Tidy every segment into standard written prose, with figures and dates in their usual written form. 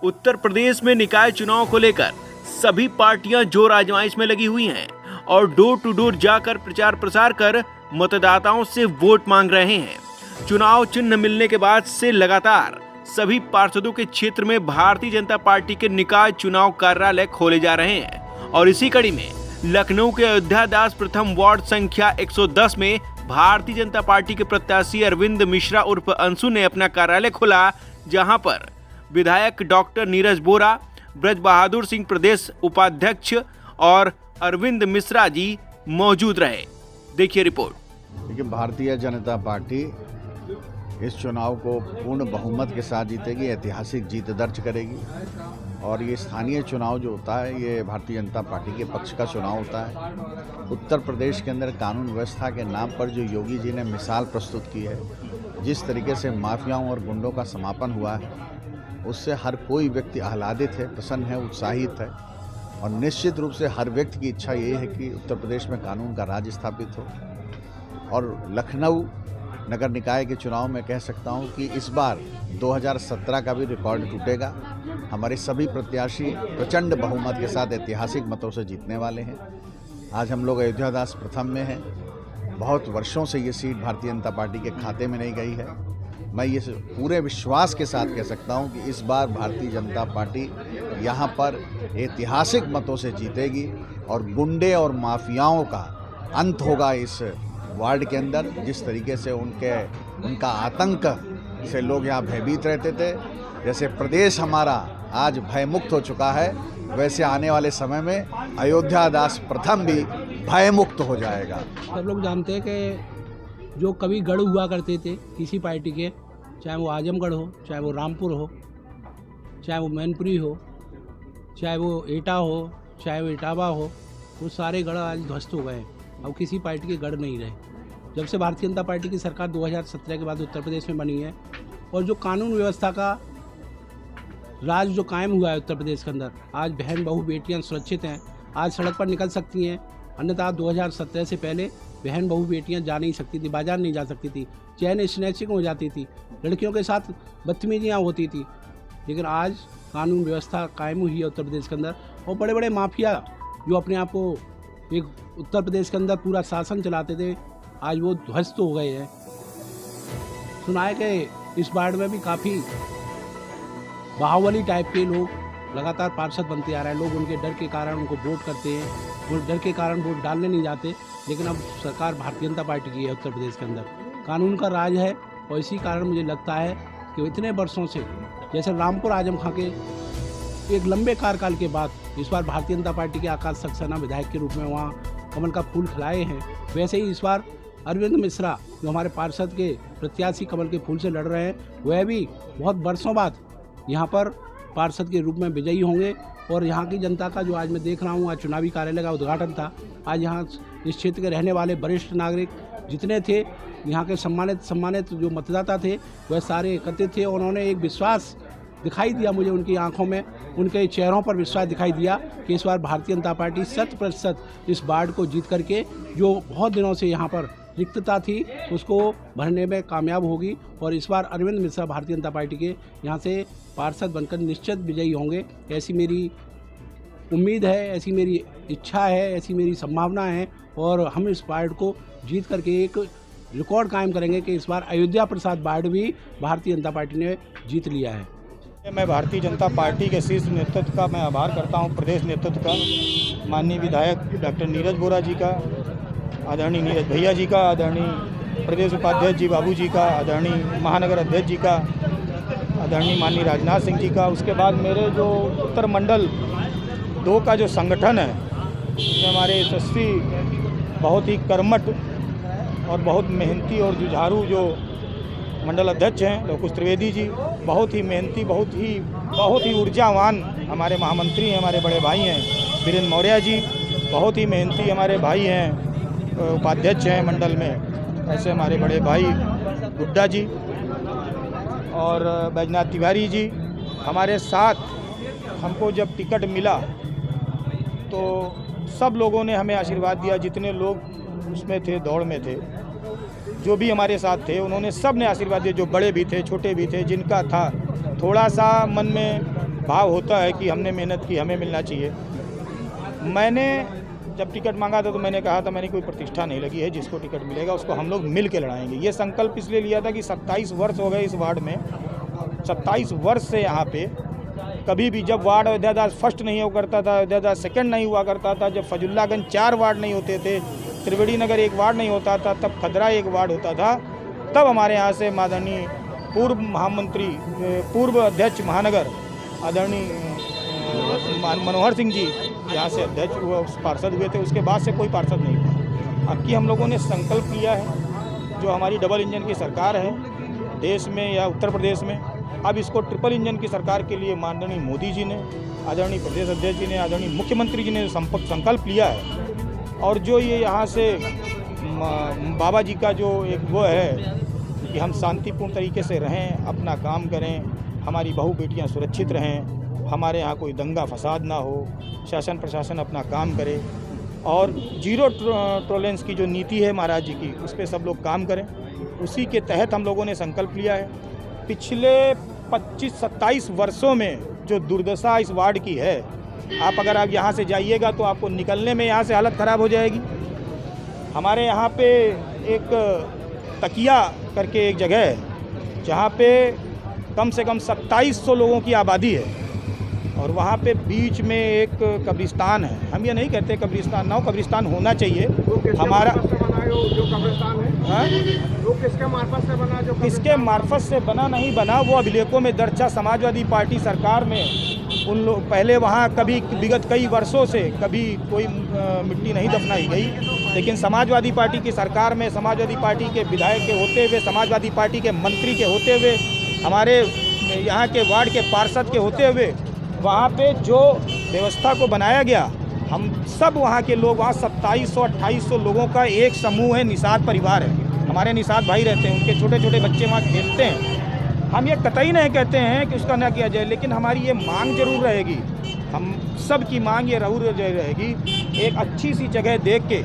उत्तर प्रदेश में निकाय चुनाव को लेकर सभी पार्टियां जोर आजमाइश में लगी हुई हैं और डोर टू डोर जाकर प्रचार प्रसार कर मतदाताओं से वोट मांग रहे हैं। चुनाव चिन्ह मिलने के बाद से लगातार सभी पार्षदों के क्षेत्र में भारतीय जनता पार्टी के निकाय चुनाव कार्यालय खोले जा रहे हैं और इसी कड़ी में लखनऊ के अयोध्या दास प्रथम वार्ड संख्या 110 में भारतीय जनता पार्टी के प्रत्याशी अरविंद मिश्रा उर्फ अंशु ने अपना कार्यालय खोला, जहां पर विधायक डॉक्टर नीरज बोरा, ब्रज बहादुर सिंह प्रदेश उपाध्यक्ष और अरविंद मिश्रा जी मौजूद रहे। देखिए रिपोर्ट। लेकिन भारतीय जनता पार्टी इस चुनाव को पूर्ण बहुमत के साथ जीतेगी, ऐतिहासिक जीत दर्ज करेगी और ये स्थानीय चुनाव जो होता है ये भारतीय जनता पार्टी के पक्ष का चुनाव होता है। उत्तर प्रदेश के अंदर कानून व्यवस्था के नाम पर जो योगी जी ने मिसाल प्रस्तुत की है, जिस तरीके से माफियाओं और गुंडों का समापन हुआ है, उससे हर कोई व्यक्ति आह्लादित है, प्रसन्न है, उत्साहित है और निश्चित रूप से हर व्यक्ति की इच्छा ये है कि उत्तर प्रदेश में कानून का राज स्थापित हो। और लखनऊ नगर निकाय के चुनाव में कह सकता हूं कि इस बार 2017 का भी रिकॉर्ड टूटेगा। हमारे सभी प्रत्याशी प्रचंड बहुमत के साथ ऐतिहासिक मतों से जीतने वाले हैं। आज हम लोग अयोध्या दास प्रथम में हैं। बहुत वर्षों से ये सीट भारतीय जनता पार्टी के खाते में नहीं गई है। मैं ये पूरे विश्वास के साथ कह सकता हूं कि इस बार भारतीय जनता पार्टी यहाँ पर ऐतिहासिक मतों से जीतेगी और गुंडे और माफियाओं का अंत होगा इस वार्ड के अंदर। जिस तरीके से उनका आतंक से लोग यहाँ भयभीत रहते थे, जैसे प्रदेश हमारा आज भयमुक्त हो चुका है, वैसे आने वाले समय में अयोध्या दास प्रथम भी भयमुक्त हो जाएगा। सब लोग जानते हैं कि जो कभी गढ़ हुआ करते थे किसी पार्टी के, चाहे वो आजमगढ़ हो, चाहे वो रामपुर हो, चाहे वो मैनपुरी हो, चाहे वो एटा हो, चाहे वो इटावा हो, वो सारे गढ़ आज ध्वस्त हो गए। अब किसी पार्टी के गढ़ नहीं रहे। जब से भारतीय जनता पार्टी की सरकार 2017 के बाद उत्तर प्रदेश में बनी है और जो कानून व्यवस्था का राज जो कायम हुआ है उत्तर प्रदेश के अंदर, आज बहन बहू बेटियां सुरक्षित हैं, आज सड़क पर निकल सकती हैं। अन्यथा 2017 से पहले बहन बहू बेटियां जा नहीं सकती थी, बाजार नहीं जा सकती थी, चैन स्नैचिंग हो जाती थी, लड़कियों के साथ बदतमीजियाँ होती थी। लेकिन आज कानून व्यवस्था कायम हुई है उत्तर प्रदेश के अंदर और बड़े बड़े माफिया जो अपने आप को एक उत्तर प्रदेश के अंदर पूरा शासन चलाते थे, आज वो ध्वस्त हो गए हैं। सुना है कि इस वार्ड में भी काफ़ी बाहुबली टाइप के लोग लगातार पार्षद बनते आ रहे हैं। लोग उनके डर के कारण उनको वोट करते हैं, वो डर के कारण वोट डालने नहीं जाते। लेकिन अब सरकार भारतीय जनता पार्टी की है उत्तर प्रदेश के अंदर, कानून का राज है और इसी कारण मुझे लगता है कि इतने वर्षों से जैसे रामपुर आजम खां के एक लंबे कार्यकाल के बाद इस बार भारतीय जनता पार्टी के आकाश सक्सेना विधायक के रूप में वहाँ कमल का फूल खिलाए हैं, वैसे ही इस बार अरविंद मिश्रा जो हमारे पार्षद के प्रत्याशी कमल के फूल से लड़ रहे हैं, वह भी बहुत वर्षों बाद यहाँ पर पार्षद के रूप में विजयी होंगे। और यहाँ की जनता का जो आज मैं देख रहा हूँ, आज चुनावी कार्यालय का उद्घाटन था। आज यहाँ इस क्षेत्र के रहने वाले वरिष्ठ नागरिक जितने थे, यहाँ के सम्मानित जो मतदाता थे, वह सारे एकत्रित थे। उन्होंने एक विश्वास दिखाई दिया मुझे, उनकी आंखों में, उनके चेहरों पर विश्वास दिखाई दिया कि इस बार भारतीय जनता पार्टी 100% इस वार्ड को जीत करके जो बहुत दिनों से यहाँ पर रिक्तता थी उसको भरने में कामयाब होगी। और इस बार अरविंद मिश्रा भारतीय जनता पार्टी के यहाँ से पार्षद बनकर निश्चित विजयी होंगे। ऐसी मेरी उम्मीद है, ऐसी मेरी इच्छा है, ऐसी मेरी संभावना है और हम इस वार्ड को जीत करके एक रिकॉर्ड कायम करेंगे कि इस बार अयोध्या प्रसाद वार्ड भी भारतीय जनता पार्टी ने जीत लिया है। मैं भारतीय जनता पार्टी के शीर्ष नेतृत्व का मैं आभार करता हूं, प्रदेश नेतृत्व का, माननीय विधायक डॉक्टर नीरज बोरा जी का, आदरणीय नीरज भैया जी का, आदरणीय प्रदेश उपाध्यक्ष जी बाबू जी का, आदरणीय महानगर अध्यक्ष जी का, आदरणीय माननीय राजनाथ सिंह जी का। उसके बाद मेरे जो उत्तर मंडल 2 का जो संगठन है, उसमें हमारे यशस्वी बहुत ही कर्मठ और बहुत मेहनती और जुझारू जो मंडल अध्यक्ष हैं लोकुश त्रिवेदी जी, बहुत ही मेहनती, बहुत ही ऊर्जावान हमारे महामंत्री हैं, हमारे बड़े भाई हैं वीरेंद्र मौर्य जी, बहुत ही मेहनती हमारे भाई हैं, उपाध्यक्ष हैं मंडल में, ऐसे हमारे बड़े भाई गुड्डा जी और बैजनाथ तिवारी जी हमारे साथ। हमको जब टिकट मिला तो सब लोगों ने हमें आशीर्वाद दिया, जितने लोग उसमें थे, दौड़ में थे, जो भी हमारे साथ थे, उन्होंने सब ने आशीर्वाद दिया, जो बड़े भी थे, छोटे भी थे, जिनका था थोड़ा सा मन में भाव होता है कि हमने मेहनत की, हमें मिलना चाहिए। मैंने जब टिकट मांगा था तो मैंने कहा था मैंने कोई प्रतिष्ठा नहीं लगी है, जिसको टिकट मिलेगा उसको हम लोग मिल के लड़ाएंगे। ये संकल्प इसलिए लिया था कि 27 वर्ष हो गए इस वार्ड में, 27 वर्ष से यहाँ पे कभी भी जब वार्ड अयोध्यादास फर्स्ट नहीं हुआ करता था, अयोध्यादास सेकंड नहीं हुआ करता था, जब फजुल्लागंज 4 वार्ड नहीं होते थे, त्रिवेणी नगर 1 वार्ड नहीं होता था, तब खदरा 1 वार्ड होता था, तब हमारे यहाँ से माननीय पूर्व महामंत्री, पूर्व अध्यक्ष महानगर आदरणीय मनोहर सिंह जी यहाँ से अध्यक्ष हुए, पार्षद हुए थे। उसके बाद से कोई पार्षद नहीं था। अब की हम लोगों ने संकल्प लिया है, जो हमारी डबल इंजन की सरकार है देश में या उत्तर प्रदेश में, अब इसको ट्रिपल इंजन की सरकार के लिए माननीय मोदी जी ने, आदरणीय प्रदेश अध्यक्ष जी ने, आदरणीय मुख्यमंत्री जी ने संकल्प लिया है। और जो ये यहाँ से बाबा जी का जो एक वो है कि हम शांतिपूर्ण तरीके से रहें, अपना काम करें, हमारी बहू बेटियाँ सुरक्षित रहें, हमारे यहाँ कोई दंगा फसाद ना हो, शासन प्रशासन अपना काम करे और जीरो टॉलरेंस की जो नीति है महाराज जी की, उस पर सब लोग काम करें। उसी के तहत हम लोगों ने संकल्प लिया है। पिछले 25-27 वर्षों में जो दुर्दशा इस वार्ड की है, अगर आप यहाँ से जाइएगा तो आपको निकलने में यहाँ से हालत ख़राब हो जाएगी। हमारे यहाँ पे एक तकिया करके एक जगह है जहाँ पे कम से कम 2700 लोगों की आबादी है और वहाँ पे बीच में एक कब्रिस्तान है। हम ये नहीं कहते कब्रिस्तान ना हो, कब्रिस्तान होना चाहिए। हमारा जो कब्रिस्तान है वो किसके मार्फत से बना? जो किसके मार्फत से बना नहीं बना वो अभिलेखों में दर्ज था। समाजवादी पार्टी सरकार में उन लोग पहले वहाँ कभी विगत कई वर्षों से कभी कोई मिट्टी नहीं दफनाई गई, लेकिन समाजवादी पार्टी की सरकार में समाजवादी पार्टी के विधायक के होते हुए, समाजवादी पार्टी के मंत्री के होते हुए, हमारे यहाँ के वार्ड के पार्षद के होते हुए वहाँ पे जो व्यवस्था को बनाया गया, हम सब वहाँ के लोग, वहाँ 2700-2800 लोगों का एक समूह है, निषाद परिवार है। हमारे निषाद भाई रहते हैं, उनके छोटे छोटे बच्चे वहाँ खेलते हैं। हम ये कतई नहीं कहते हैं कि उसका ना किया जाए, लेकिन हमारी ये मांग जरूर रहेगी, हम सब की मांग ये जरूर रहेगी, एक अच्छी सी जगह देख के,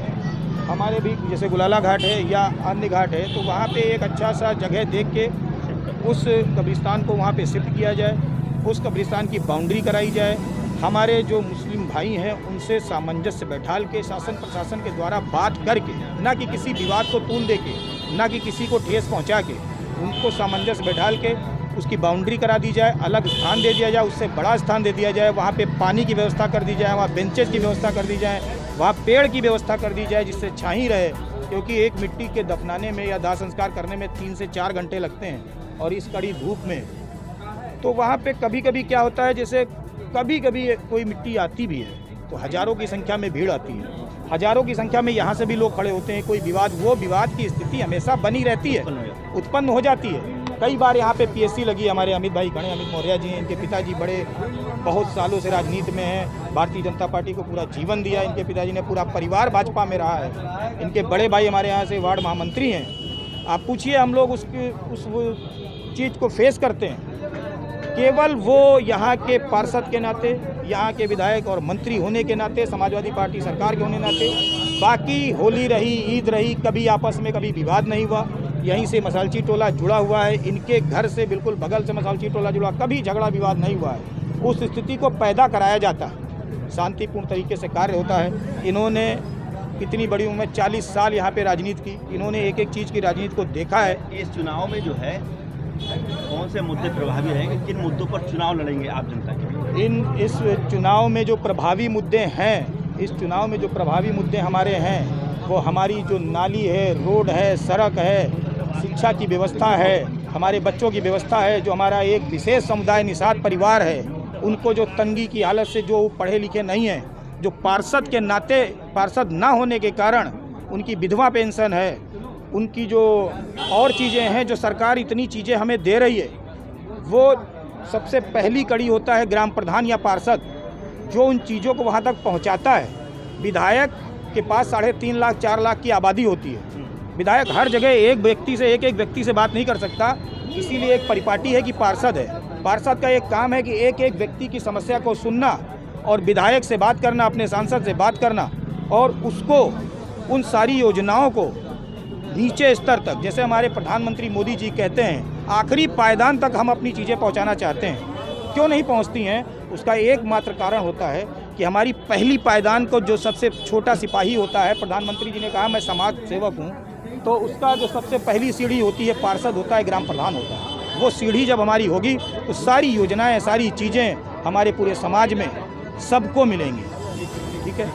हमारे भी जैसे गुलाला घाट है या अन्य घाट है, तो वहाँ पे एक अच्छा सा जगह देख के उस कब्रिस्तान को वहाँ पे शिफ्ट किया जाए, उस कब्रिस्तान की बाउंड्री कराई जाए। हमारे जो मुस्लिम भाई हैं उनसे सामंजस्य बैठाल के शासन प्रशासन के द्वारा बात करके, ना कि किसी विवाद को तूल दे के, ना कि किसी को ठेस पहुंचा के, उनको सामंजस्य बैठाल के उसकी बाउंड्री करा दी जाए, अलग स्थान दे दिया जाए, उससे बड़ा स्थान दे दिया जाए, वहाँ पे पानी की व्यवस्था कर दी जाए, वहाँ बेंचेज की व्यवस्था कर दी जाए, वहाँ पेड़ की व्यवस्था कर दी जाए जिससे छाई रहे, क्योंकि एक मिट्टी के दफनाने में या दाह संस्कार करने में 3 से 4 घंटे लगते हैं और इस कड़ी धूप में। तो वहाँ पे कभी कभी क्या होता है, जैसे कभी कभी कोई मिट्टी आती भी है तो हज़ारों की संख्या में भीड़ आती है, हज़ारों की संख्या में यहाँ से भी लोग खड़े होते हैं, कोई विवाद, वो विवाद की स्थिति हमेशा बनी रहती है, उत्पन्न हो जाती है। कई बार यहाँ पे पीएससी लगी, हमारे अमित भाई खड़े, अमित मौर्य जी हैं, इनके पिताजी बड़े बहुत सालों से राजनीति में हैं, भारतीय जनता पार्टी को पूरा जीवन दिया, इनके पिताजी ने पूरा परिवार भाजपा में रहा है, इनके बड़े भाई हमारे यहाँ से वार्ड महामंत्री हैं। आप पूछिए, हम लोग उस चीज़ को फेस करते हैं, केवल वो यहाँ के पार्षद के नाते, यहाँ के विधायक और मंत्री होने के नाते, समाजवादी पार्टी सरकार के होने नाते, बाकी होली रही, ईद रही, कभी आपस में कभी विवाद नहीं हुआ। यहीं से मसालची टोला जुड़ा हुआ है, इनके घर से बिल्कुल बगल से मसालची टोला जुड़ा, कभी झगड़ा विवाद नहीं हुआ है। उस स्थिति को पैदा कराया जाता है, शांतिपूर्ण तरीके से कार्य होता है। इन्होंने इतनी बड़ी उम्र में 40 साल यहाँ पे राजनीति की, इन्होंने एक एक चीज़ की राजनीति को देखा है। इस चुनाव में जो है कौन से मुद्दे प्रभावी रहेंगे, किन मुद्दों पर चुनाव लड़ेंगे आप जनता के लिए? इस चुनाव में जो प्रभावी मुद्दे हैं, इस चुनाव में जो प्रभावी मुद्दे हमारे हैं, वो हमारी जो नाली है, रोड है, सड़क है, शिक्षा की व्यवस्था है, हमारे बच्चों की व्यवस्था है। जो हमारा एक विशेष समुदाय निषाद परिवार है, उनको जो तंगी की हालत से, जो पढ़े लिखे नहीं हैं, जो पार्षद के नाते, पार्षद ना होने के कारण उनकी विधवा पेंशन है, उनकी जो और चीज़ें हैं, जो सरकार इतनी चीज़ें हमें दे रही है, वो सबसे पहली कड़ी होता है ग्राम प्रधान या पार्षद, जो उन चीज़ों को वहाँ तक पहुँचाता है। विधायक के पास 3.5 लाख 4 लाख की आबादी होती है, विधायक हर जगह एक व्यक्ति से बात नहीं कर सकता, इसीलिए एक परिपाटी है कि पार्षद है। पार्षद का एक काम है कि एक एक व्यक्ति की समस्या को सुनना और विधायक से बात करना, अपने सांसद से बात करना, और उसको उन सारी योजनाओं को नीचे स्तर तक, जैसे हमारे प्रधानमंत्री मोदी जी कहते हैं, आखिरी पायदान तक हम अपनी चीज़ें पहुंचाना चाहते हैं। क्यों नहीं पहुंचती हैं, उसका एकमात्र कारण होता है कि हमारी पहली पायदान को जो सबसे छोटा सिपाही होता है, प्रधानमंत्री जी ने कहा मैं समाज सेवक हूँ, तो उसका जो सबसे पहली सीढ़ी होती है पार्षद होता है, ग्राम प्रधान होता है। वो सीढ़ी जब हमारी होगी तो सारी योजनाएं, सारी चीज़ें हमारे पूरे समाज में सबको मिलेंगी। ठीक है।